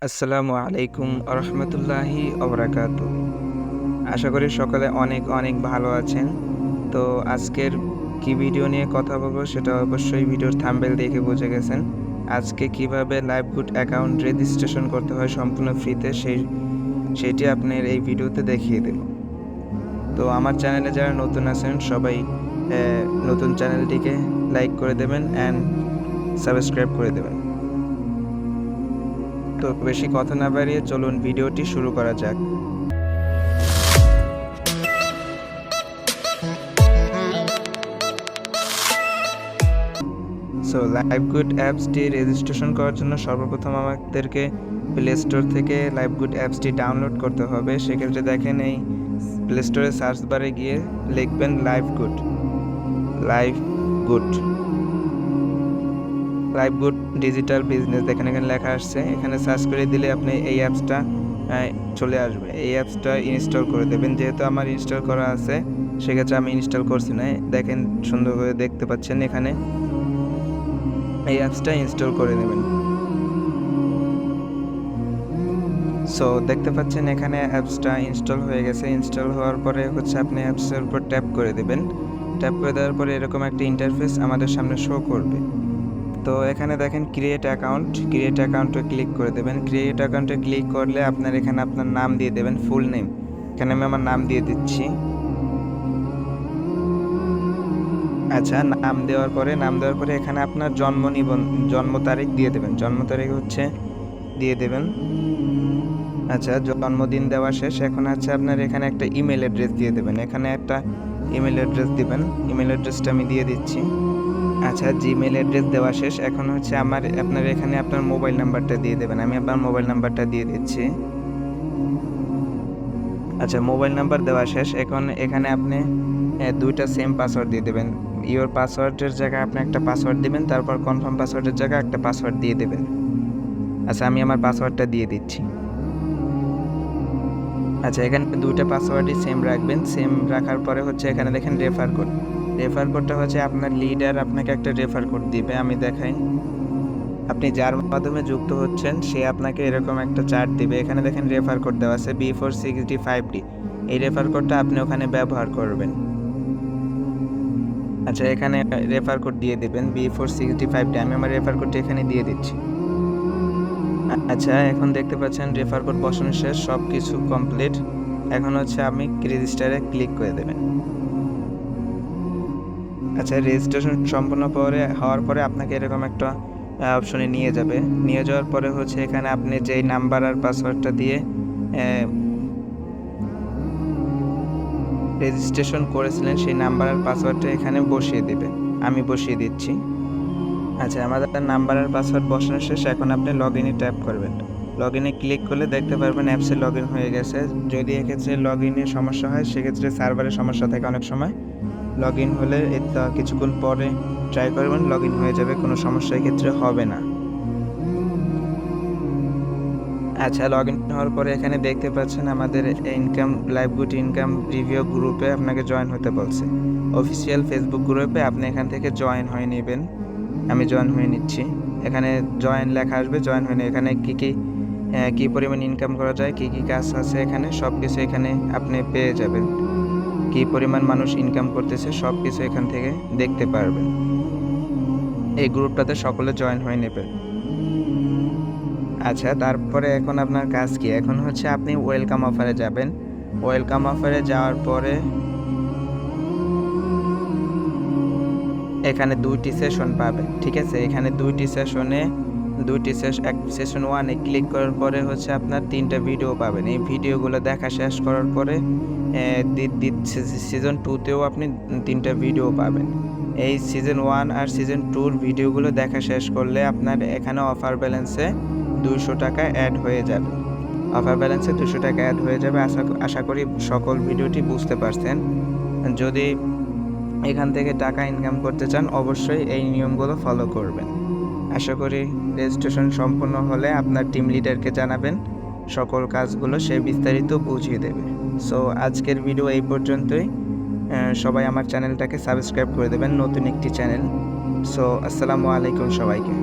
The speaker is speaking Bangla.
আসসালামু আলাইকুম আরহামতুল্লাহি ওবরাকাতু। আশা করি সকলে অনেক অনেক ভালো আছেন। তো আজকের কি ভিডিও নিয়ে কথা বলবো সেটা অবশ্যই ভিডিওর থাম্বনেল দেখে বুঝে গেছেন। আজকে কিভাবে লাইভগুড অ্যাকাউন্ট রেজিস্ট্রেশন করতে হয় সম্পূর্ণ ফ্রিতে সেইটি আপনার এই ভিডিওতে দেখিয়ে দেব। তো আমার চ্যানেলে যারা নতুন আছেন সবাই নতুন চ্যানেলটিকে লাইক করে দেবেন অ্যান্ড সাবস্ক্রাইব করে দেবেন। তো বেশি কথা না বাড়িয়ে চলুন ভিডিওটি শুরু করা যাক। সো লাইভগুড অ্যাপসটি রেজিস্ট্রেশন করার জন্য সর্বপ্রথম আমাদেরকে প্লে স্টোর থেকে লাইভগুড অ্যাপসটি ডাউনলোড করতে হবে। সেক্ষেত্রে দেখেন এই প্লে স্টোরে সার্চ বারে গিয়ে লিখবেন লাইভগুড ডিজিটাল বিজনেস, দেখেন এখানে লেখা আসছে। এখানে সার্চ করে দিলে আপনি এই অ্যাপসটা চলে আসবে। এই অ্যাপসটা ইনস্টল করে দেবেন। যেহেতু আমার ইনস্টল করা আছে সেক্ষেত্রে আমি ইনস্টল করছি না। দেখেন সুন্দর করে দেখতে পাচ্ছেন এখানে এই অ্যাপসটা ইনস্টল করে নেবেন। সো দেখতে পাচ্ছেন এখানে অ্যাপসটা ইনস্টল হয়ে গেছে। ইনস্টল হওয়ার পরে আপনি অ্যাপসের উপর ট্যাপ করে দেবেন। ট্যাপ করে দেওয়ার পরে এরকম একটা ইন্টারফেস আমাদের সামনে শো করবে। তো এখানে দেখেন ক্রিয়েট অ্যাকাউন্টে ক্লিক করে দেবেন। ক্রিয়েট অ্যাকাউন্টে ক্লিক করলে আপনার এখানে আপনার নাম দিয়ে দেবেন, ফুল নেম। এখানে আমি আমার নাম দিয়ে দিচ্ছি। আচ্ছা, নাম দেওয়ার পরে এখানে আপনার জন্ম তারিখ দিয়ে দেবেন। জন্ম তারিখ দিয়ে দেবেন। আচ্ছা, জন্মদিন দেওয়া শেষ। এখন আপনার এখানে একটা ইমেল অ্যাড্রেস দিয়ে দেবেন। এখানে একটা ইমেল অ্যাড্রেস দিবেন। ইমেল অ্যাড্রেসটা আমি দিয়ে দিচ্ছি। আচ্ছা, জিমেল অ্যাড্রেস দেওয়া শেষ। এখন আপনার এখানে আপনার মোবাইল নাম্বারটা দিয়ে দেবেন। আমি আপনার মোবাইল নাম্বারটা দিয়ে দিচ্ছি। আচ্ছা, মোবাইল নাম্বার দেওয়া শেষ। এখন এখানে আপনি দুইটা সেম পাসওয়ার্ড দিয়ে দেবেন। ইওর পাসওয়ার্ডের জায়গায় আপনি একটা পাসওয়ার্ড দিবেন, তারপর কনফার্ম পাসওয়ার্ডের জায়গায় একটা পাসওয়ার্ড দিয়ে দেবেন। আচ্ছা, আমি আমার পাসওয়ার্ডটা দিয়ে দিচ্ছি। আচ্ছা, এখানে দুইটা পাসওয়ার্ডই সেম রাখবেন। সেম রাখার পরে এখানে দেখেন রেফার কোডটা আপনার লিডার আপনাকে একটা রেফার কোড দিবে। আমি দেখাই। আপনি যার মাধ্যমে যুক্ত হচ্ছেন সে আপনাকে এরকম একটা চার্ট দিবে। এখানে দেখেন রেফার কোড দেওয়া আছে B465D। এই রেফার কোডটা আপনি ওখানে ব্যবহার করবেন। আচ্ছা, এখানে রেফার কোড দিয়ে দিবেন B465D। আমি আমার রেফার কোডটা এখানে দিয়ে দিচ্ছি। আচ্ছা, এখন দেখতে পাচ্ছেন রেফার কোড বসানো শেষ, সব কিছু কমপ্লিট। এখন আমি রেজিস্টারে ক্লিক করে দেবেন। আচ্ছা, রেজিস্ট্রেশন সম্পূর্ণ হওয়ার পরে আপনাকে এরকম একটা অপশনে নিয়ে যাওয়ার পরে এখানে আপনি যেই নাম্বার আর পাসওয়ার্ডটা দিয়ে রেজিস্ট্রেশন করেছিলেন সেই নাম্বার আর পাসওয়ার্ডটা এখানে বসিয়ে দেবেন। আমি বসিয়ে দিচ্ছি। আচ্ছা, আমাদের নাম্বার আর পাসওয়ার্ড বসানো শেষ। এখন আপনি লগ ইনে ট্যাপ করবেন। লগ ইনে ক্লিক করলে দেখতে পারবেন অ্যাপসে লগ ইন হয়ে গেছে। যদি এক্ষেত্রে লগ ইনের সমস্যা হয় সেক্ষেত্রে সার্ভারের সমস্যা থাকে অনেক সময়। লগ ইন হলে কিছুক্ষণ পরে ট্রাই করবেন, লগ ইন হয়ে যাবে, কোনো সমস্যা এক্ষেত্রে হবে না। আচ্ছা, লগ ইন হওয়ার পরে এখানে দেখতে পাচ্ছেন আমাদের লাইভগুড ইনকাম রিভিউ গ্রুপে আপনাকে জয়েন হতে বলছে। অফিসিয়াল ফেসবুক গ্রুপে আপনি এখান থেকে জয়েন হয়ে নেবেন। আমি জয়েন হয়ে নিচ্ছি। এখানে জয়েন লেখা আসবে, জয়েন হয়ে এখানে কী পরিমাণ ইনকাম করা যায়, কী কাজ আছে এখানে সব কিছু এখানে আপনি পেয়ে যাবেন। কী পরিমাণ মানুষ ইনকাম করতেছে সব কিছু এখান থেকে দেখতে পারবেন। এই গ্রুপটাতে সকলে জয়েন হয়ে নেবেন। আচ্ছা, তারপরে এখন আপনার কাজ কি? এখন আপনি ওয়েলকাম অফারে যাবেন। ওয়েলকাম অফারে যাওয়ার পরে এখানে দুইটি সেশন পাবেন, ঠিক আছে? এখানে সেশন 1-এ ক্লিক করার পরে আপনার 3টা ভিডিও পাবেন। এই ভিডিওগুলো দেখা শেষ করার পরে সিজন 2-তেও আপনি 3টা ভিডিও পাবেন। এই সিজন 1 আর সিজন 2-র ভিডিওগুলো দেখা শেষ করলে আপনার এখানে অফার ব্যালেন্সে 200 টাকা অ্যাড হয়ে যাবে। আশা করি সকল ভিডিওটি বুঝতে পারছেন। যদি এখান থেকে টাকা ইনকাম করতে চান অবশ্যই এই নিয়মগুলো ফলো করবেন। আশা করি রেজিস্ট্রেশন সম্পূর্ণ হলে আপনার টিম লিডারকে জানাবেন, সকল কাজগুলো সে বিস্তারিত বুঝিয়ে দেবে। সো আজকের ভিডিও এই পর্যন্তই। সবাই আমার চ্যানেলটাকে সাবস্ক্রাইব করে দেবেন, নতুন একটি চ্যানেল। সো আসসালামু আলাইকুম সবাইকে।